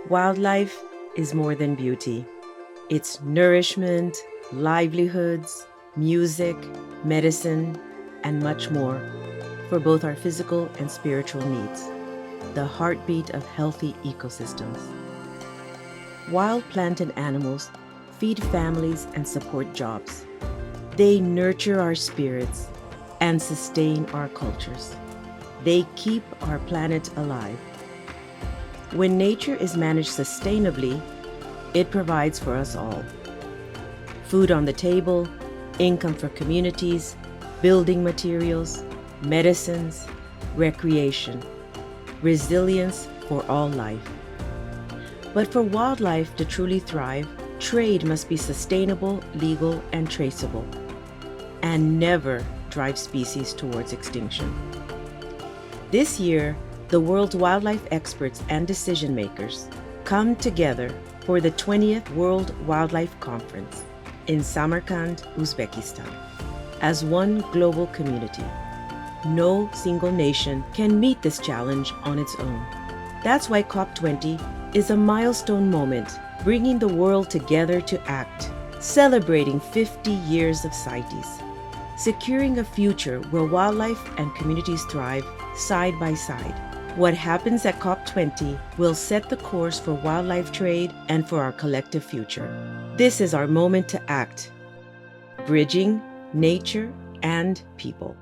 Wildlife is more than beauty. It's nourishment, livelihoods, music, medicine, and much more for both our physical and spiritual needs. The heartbeat of healthy ecosystems. Wild plant and animals feed families and support jobs. They nurture our spirits and sustain our cultures. They keep our planet alive. When nature is managed sustainably, it provides for us all. Food on the table, income for communities, building materials, medicines, recreation, resilience for all life. But for wildlife to truly thrive, trade must be sustainable, legal, and traceable, and never drive species towards extinction. This year, the world's wildlife experts and decision makers come together for the 20th World Wildlife Conference in Samarkand, Uzbekistan, as one global community. No single nation can meet this challenge on its own. That's why COP20 is a milestone moment, bringing the world together to act, celebrating 50 years of CITES, securing a future where wildlife and communities thrive side by side. What happens at COP20 will set the course for wildlife trade and for our collective future. This is our moment to act, bridging nature and people.